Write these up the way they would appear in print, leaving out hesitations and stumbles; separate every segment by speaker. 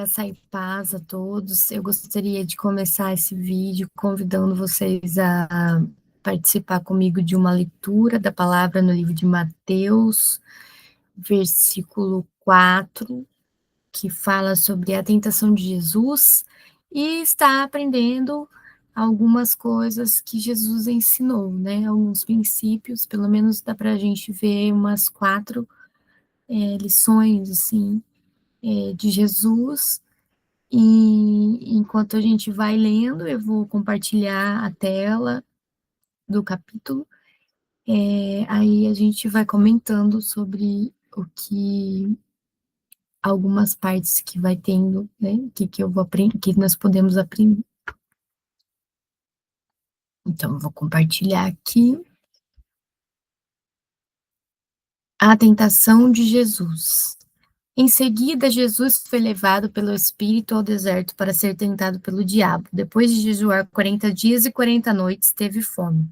Speaker 1: Graça e paz a todos. Eu gostaria de começar esse vídeo convidando vocês a participar comigo de uma leitura da palavra no livro de Mateus, versículo 4, que fala sobre a tentação de Jesus e está aprendendo algumas coisas que Jesus ensinou, né? Alguns princípios, pelo menos dá para a gente ver umas 4 lições, assim, de Jesus. E enquanto a gente vai lendo, eu vou compartilhar a tela do capítulo, aí a gente vai comentando sobre o que algumas partes que vai tendo, né? Que eu vou aprender, que nós podemos aprender. Então, eu vou compartilhar aqui a tentação de Jesus. Em seguida, Jesus foi levado pelo Espírito ao deserto para ser tentado pelo diabo. Depois de jejuar 40 dias e 40 noites, teve fome.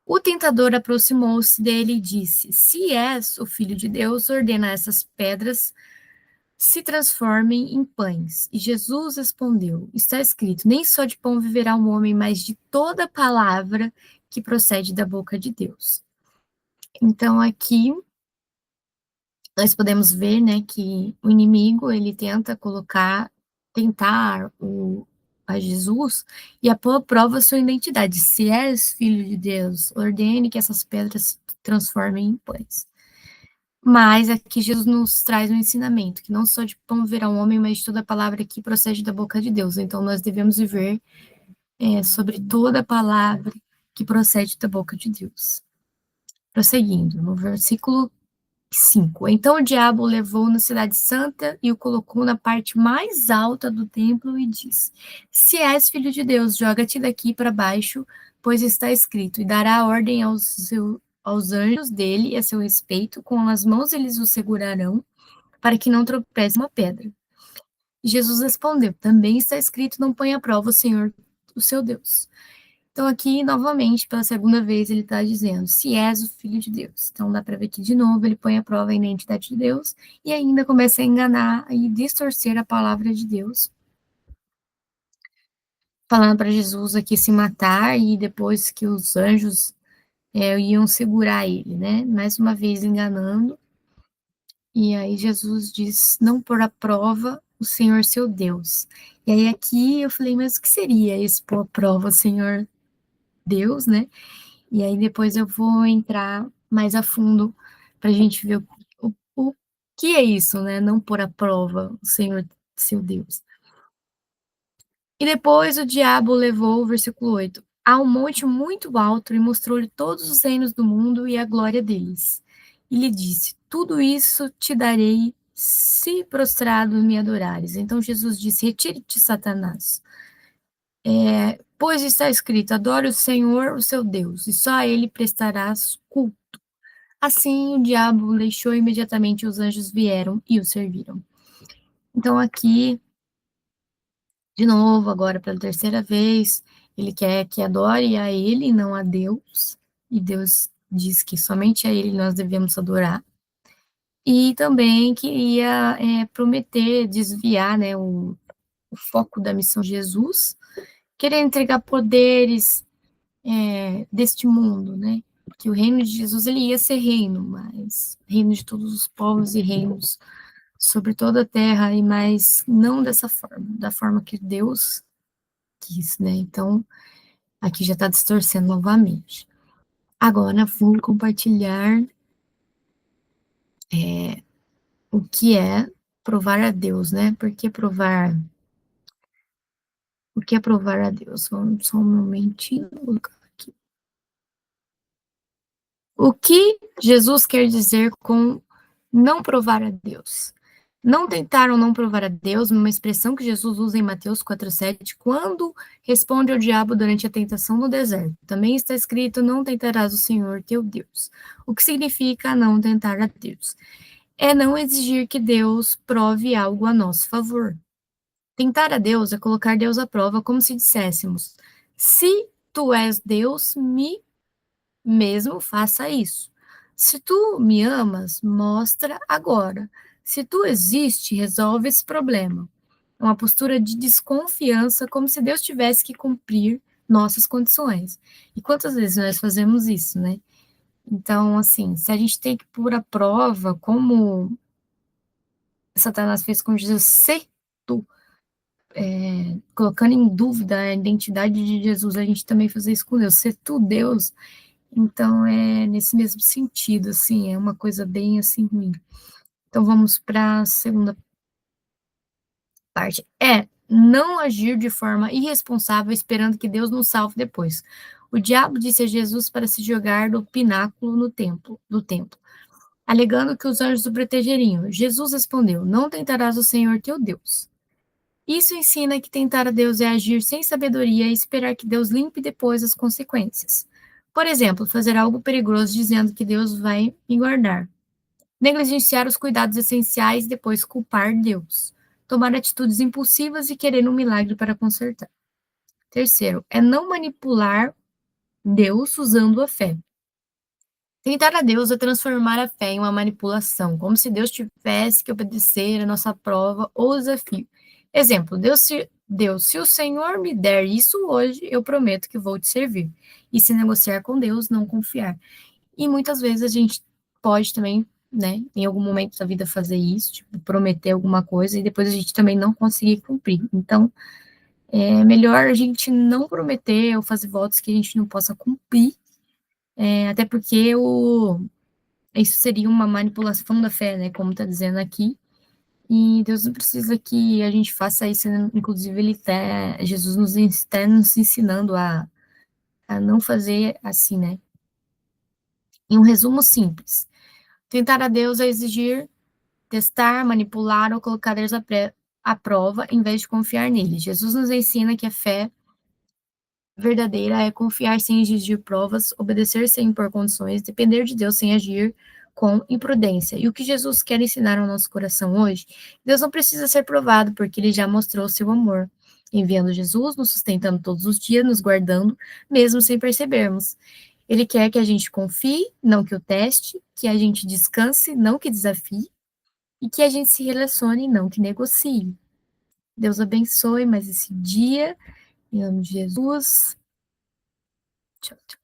Speaker 1: O tentador aproximou-se dele e disse: Se és o filho de Deus, ordena essas pedras se transformem em pães. E Jesus respondeu: Está escrito: Nem só de pão viverá um homem, mas de toda palavra que procede da boca de Deus. Então aqui nós podemos ver, né, que o inimigo ele tenta tentar a Jesus e a pôr à prova a sua identidade. Se és filho de Deus, ordene que essas pedras se transformem em pães. Mas aqui Jesus nos traz um ensinamento, que não só de pão viverá um homem, mas de toda palavra que procede da boca de Deus. Então nós devemos viver sobre toda palavra que procede da boca de Deus. Prosseguindo, no versículo 5. Então o diabo o levou na cidade santa e o colocou na parte mais alta do templo e disse: Se és filho de Deus, joga-te daqui para baixo, pois está escrito: E dará ordem aos anjos dele a seu respeito, com as mãos eles o segurarão, para que não tropece uma pedra. E Jesus respondeu: Também está escrito: Não ponha à prova o Senhor, o seu Deus. Então, aqui, novamente, pela segunda vez, ele está dizendo: se és o filho de Deus. Então, dá para ver que, de novo, ele põe à prova a identidade de Deus e ainda começa a enganar e distorcer a palavra de Deus, falando para Jesus aqui se matar e depois que os anjos iam segurar ele, né? Mais uma vez enganando. E aí Jesus diz: não pôr à prova o Senhor seu Deus. E aí aqui eu falei: mas o que seria esse pôr à prova o Senhor Deus, né? E aí depois eu vou entrar mais a fundo para a gente ver o que é isso, né? Não pôr à prova o Senhor, seu Deus. E depois o diabo levou, versículo 8, a um monte muito alto e mostrou-lhe todos os reinos do mundo e a glória deles. E lhe disse: Tudo isso te darei se prostrado me adorares. Então Jesus disse: Retire-te, Satanás. Pois está escrito: Adore o Senhor, o seu Deus, e só a ele prestarás culto. Assim, o diabo deixou imediatamente, os anjos vieram e o serviram. Então, aqui, de novo, agora pela terceira vez, ele quer que adore a ele, não a Deus, e Deus diz que somente a ele nós devemos adorar. E também queria prometer desviar, né, o foco da missão de Jesus, querer entregar poderes deste mundo, né? Porque o reino de Jesus ele ia ser reino, mas reino de todos os povos e reinos sobre toda a terra, e mas não dessa forma, da forma que Deus quis, né? Então, aqui já está distorcendo novamente. Agora, vou compartilhar o que é provar a Deus, né? Por que provar? O que é provar a Deus? Vamos só um momentinho. Aqui. O que Jesus quer dizer com não provar a Deus? Não tentaram não provar a Deus, uma expressão que Jesus usa em Mateus 4,7, quando responde ao diabo durante a tentação no deserto. Também está escrito: não tentarás o Senhor teu Deus. O que significa não tentar a Deus? É não exigir que Deus prove algo a nosso favor. Tentar a Deus é colocar Deus à prova, como se disséssemos: se tu és Deus, me mesmo faça isso. Se tu me amas, mostra agora. Se tu existe, resolve esse problema. É uma postura de desconfiança, como se Deus tivesse que cumprir nossas condições. E quantas vezes nós fazemos isso, né? Então, assim, se a gente tem que pôr à prova, como Satanás fez com Jesus, se tu, colocando em dúvida a identidade de Jesus, a gente também fazer isso com Deus, se tu Deus, então é nesse mesmo sentido, assim, é uma coisa bem assim ruim. Então vamos para a segunda parte. É não agir de forma irresponsável esperando que Deus nos salve depois. O diabo disse a Jesus para se jogar do pináculo no templo, do templo, alegando que os anjos o protegeriam. Jesus respondeu: Não tentarás o Senhor teu Deus. Isso ensina que tentar a Deus é agir sem sabedoria e esperar que Deus limpe depois as consequências. Por exemplo, fazer algo perigoso dizendo que Deus vai me guardar. Negligenciar os cuidados essenciais e depois culpar Deus. Tomar atitudes impulsivas e querer um milagre para consertar. Terceiro, é não manipular Deus usando a fé. Tentar a Deus é transformar a fé em uma manipulação, como se Deus tivesse que obedecer a nossa prova ou desafio. Exemplo, Deus, se o Senhor me der isso hoje, eu prometo que vou te servir. E se negociar com Deus, não confiar. E muitas vezes a gente pode também, né, em algum momento da vida fazer isso, tipo, prometer alguma coisa e depois a gente também não conseguir cumprir. Então, é melhor a gente não prometer ou fazer votos que a gente não possa cumprir, até porque isso seria uma manipulação da fé, né, como está dizendo aqui. E Deus não precisa que a gente faça isso, né? Inclusive Jesus está nos ensinando a não fazer assim, né? Em um resumo simples, tentar a Deus é exigir, testar, manipular ou colocar Deus à prova em vez de confiar nele. Jesus nos ensina que a fé verdadeira é confiar sem exigir provas, obedecer sem impor condições, depender de Deus sem agir com imprudência. E o que Jesus quer ensinar ao nosso coração hoje? Deus não precisa ser provado, porque ele já mostrou seu amor, enviando Jesus, nos sustentando todos os dias, nos guardando, mesmo sem percebermos. Ele quer que a gente confie, não que o teste, que a gente descanse, não que desafie, e que a gente se relacione, não que negocie. Deus abençoe mais esse dia, em nome de Jesus. Tchau, tchau.